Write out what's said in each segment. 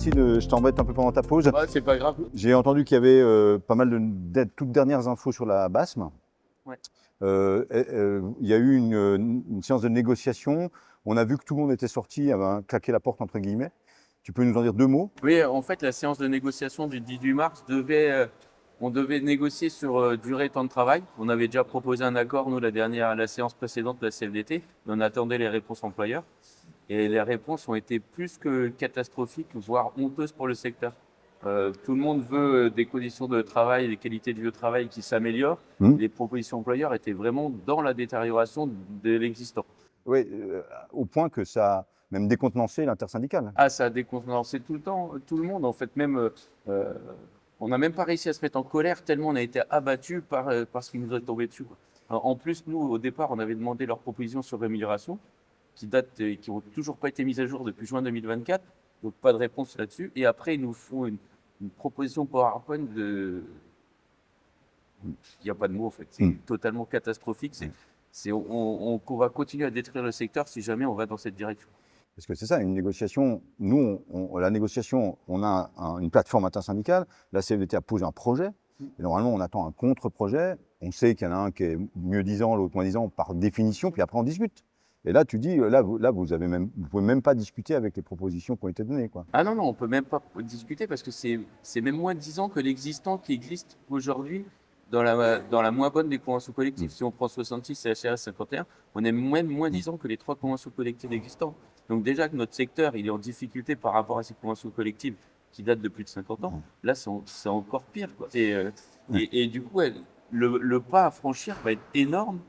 merci, je t'embête un peu pendant ta pause. Ouais, c'est pas grave. J'ai entendu qu'il y avait pas mal de toutes dernières infos sur la BASM. Ouais. Il y a eu une séance de négociation. On a vu que tout le monde était sorti, avait claqué la porte entre guillemets. Tu peux nous en dire deux mots? Oui, en fait, la séance de négociation du 18 mars on devait négocier sur durée temps de travail. On avait déjà proposé un accord, nous, la séance précédente de la CFDT, mais on attendait les réponses employeurs. Et les réponses ont été plus que catastrophiques, voire honteuses pour le secteur. Tout le monde veut des conditions de travail, des qualités de vie au travail qui s'améliorent. Les propositions employeurs étaient vraiment dans la détérioration de l'existant. Oui, au point que ça a même décontenancé l'intersyndicale. Ah, ça a décontenancé tout le temps, tout le monde. En fait, même, on n'a même pas réussi à se mettre en colère tellement on a été abattu par ce qui nous est tombé dessus, quoi. Alors, en plus, nous, au départ, on avait demandé leurs propositions sur rémunération, qui datent et qui n'ont toujours pas été mises à jour depuis juin 2024. Donc, pas de réponse là-dessus. Et après, ils nous font une proposition PowerPoint de. Il n'y a pas de mots, en fait. C'est totalement catastrophique. On va continuer à détruire le secteur si jamais on va dans cette direction. Parce que c'est ça, une négociation. Nous, la négociation, on a une plateforme intersyndicale. La CFDT a posé un projet. Et normalement, on attend un contre-projet. On sait qu'il y en a un qui est mieux disant, l'autre moins disant, par définition. Puis après, on discute. Et là, tu dis, vous pouvez même pas discuter avec les propositions qui ont été données, quoi. Ah non, non, on peut même pas discuter parce que c'est même moins de 10 ans que l'existant qui existe aujourd'hui dans la moins bonne des conventions collectives. Si on prend 66 et HRS 51, on est même moins 10 ans que les 3 conventions collectives existantes. Donc déjà que notre secteur, il est en difficulté par rapport à ces conventions collectives qui datent de plus de 50 ans, là, c'est encore pire, quoi. Et du coup, le pas à franchir va être énorme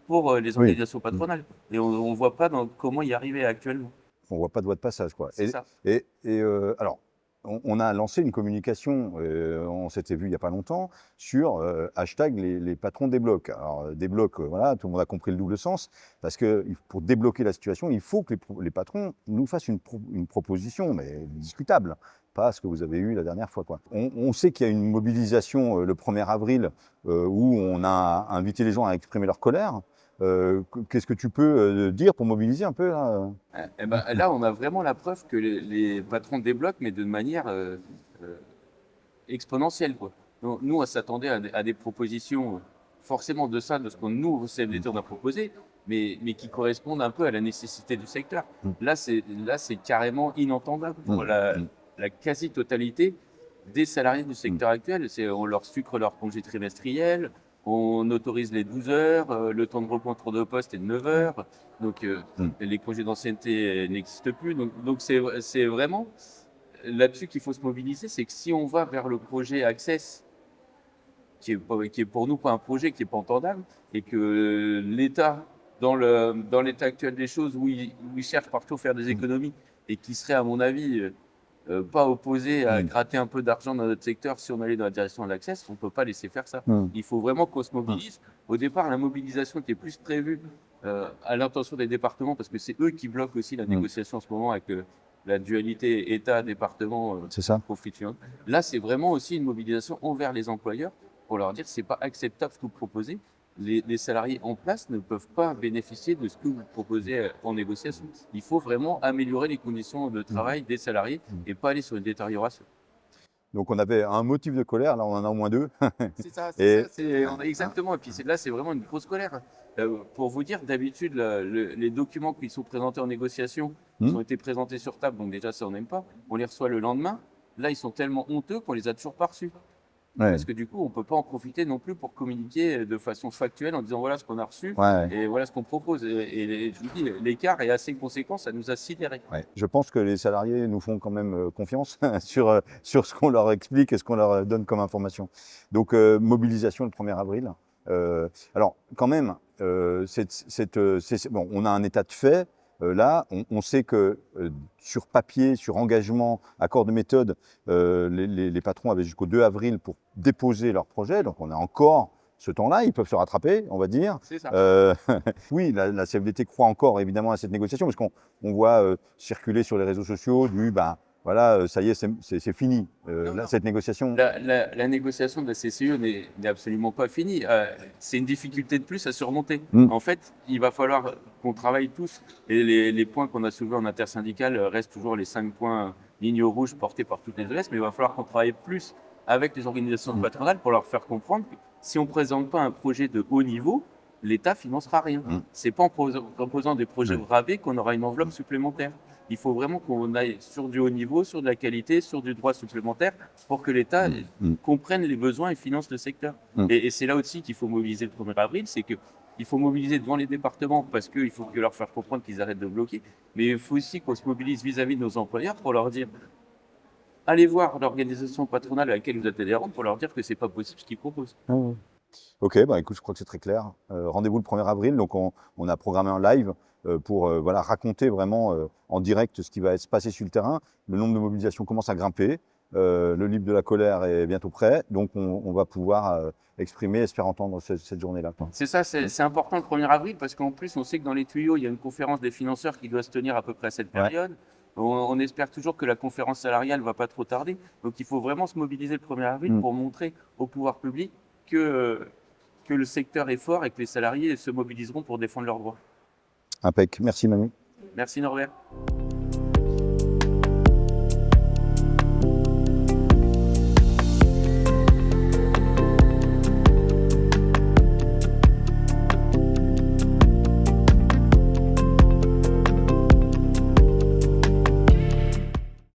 pour les organisations patronales. Et on ne voit pas comment y arriver actuellement. On voit pas de voie de passage, quoi. C'est ça. Alors, on a lancé une communication, on s'était vu il n'y a pas longtemps, sur hashtag les patrons débloquent. Alors, débloquent, voilà, tout le monde a compris le double sens, parce que pour débloquer la situation, il faut que les patrons nous fassent une proposition, mais discutable, pas ce que vous avez eu la dernière fois, quoi. On sait qu'il y a une mobilisation le 1er avril où on a invité les gens à exprimer leur colère. Qu'est-ce que tu peux dire pour mobiliser un peu là? Eh ben, là, on a vraiment la preuve que les patrons débloquent, mais de manière exponentielle, quoi. Donc, nous, on s'attendait à des propositions forcément de ce qu'on nous, au CFDT, on a proposé, mais qui correspondent un peu à la nécessité du secteur. Là, c'est carrément inentendable pour la quasi-totalité des salariés du secteur actuel. On leur sucre leur congé trimestriel, on autorise les 12 heures, le temps de repos entre deux postes est de 9 heures, donc les congés d'ancienneté n'existent plus. Donc c'est vraiment là-dessus qu'il faut se mobiliser, c'est que si on va vers le projet Access, qui est pour nous pas un projet qui est pas entendable, et que l'État, dans l'état actuel des choses, où il cherche partout à faire des économies, et qui serait à mon avis pas opposé à gratter un peu d'argent dans notre secteur si on allait dans la direction de l'Access, on ne peut pas laisser faire ça. Il faut vraiment qu'on se mobilise. Au départ, la mobilisation était plus prévue à l'intention des départements, parce que c'est eux qui bloquent aussi la négociation en ce moment avec la dualité État-département conflictuelle. Là, c'est vraiment aussi une mobilisation envers les employeurs pour leur dire c'est pas acceptable ce que vous proposez. Les salariés en place ne peuvent pas bénéficier de ce que vous proposez en négociation. Il faut vraiment améliorer les conditions de travail des salariés et pas aller sur une détérioration. Donc on avait un motif de colère, là on en a au moins deux. C'est ça, exactement. Et puis là, c'est vraiment une grosse colère. Pour vous dire, d'habitude, les documents qui sont présentés en négociation, ils ont été présentés sur table, donc déjà ça on n'aime pas. On les reçoit le lendemain. Là, ils sont tellement honteux qu'on les a toujours pas reçus. Parce que du coup, on ne peut pas en profiter non plus pour communiquer de façon factuelle en disant voilà ce qu'on a reçu et voilà ce qu'on propose. Et je vous dis, l'écart est assez conséquent, ça nous a sidérés. Je pense que les salariés nous font quand même confiance sur ce qu'on leur explique et ce qu'on leur donne comme information. Donc, mobilisation le 1er avril. Alors, quand même, bon, on a un état de fait. Là, on sait que sur papier, sur engagement, accord de méthode, les patrons avaient jusqu'au 2 avril pour déposer leur projet. Donc, on a encore ce temps-là. Ils peuvent se rattraper, on va dire. C'est ça. Oui, la CFDT croit encore évidemment à cette négociation parce qu'on voit circuler sur les réseaux sociaux voilà, ça y est, c'est fini. Cette négociation. La négociation de la CCE n'est absolument pas finie. C'est une difficulté de plus à surmonter. En fait, il va falloir qu'on travaille tous. Et les points qu'on a soulevés en intersyndical restent toujours les 5 points ligne rouge portée par toutes les OS, mais il va falloir qu'on travaille plus avec les organisations patronales pour leur faire comprendre que si on ne présente pas un projet de haut niveau, l'État financera rien. C'est pas en proposant des projets gravés qu'on aura une enveloppe supplémentaire. Il faut vraiment qu'on aille sur du haut niveau, sur de la qualité, sur du droit supplémentaire pour que l'État comprenne les besoins et finance le secteur. Et c'est là aussi qu'il faut mobiliser le 1er avril, c'est qu'il faut mobiliser devant les départements parce qu'il faut leur faire comprendre qu'ils arrêtent de bloquer, mais il faut aussi qu'on se mobilise vis-à-vis de nos employeurs pour leur dire allez voir l'organisation patronale à laquelle vous êtes adhérent pour leur dire que c'est pas possible ce qu'ils proposent. Ok, bah écoute, je crois que c'est très clair. Rendez-vous le 1er avril, donc on a programmé un live pour voilà, raconter vraiment en direct ce qui va se passer sur le terrain. Le nombre de mobilisations commence à grimper. Le livre de la colère est bientôt prêt, donc on va pouvoir exprimer et se faire entendre cette journée-là. C'est ça, c'est important le 1er avril parce qu'en plus, on sait que dans les tuyaux, il y a une conférence des financeurs qui doit se tenir à peu près à cette période. On espère toujours que la conférence salariale ne va pas trop tarder. Donc il faut vraiment se mobiliser le 1er avril pour montrer au pouvoir public que le secteur est fort et que les salariés se mobiliseront pour défendre leurs droits. Impec. Merci Manu. Merci Norbert.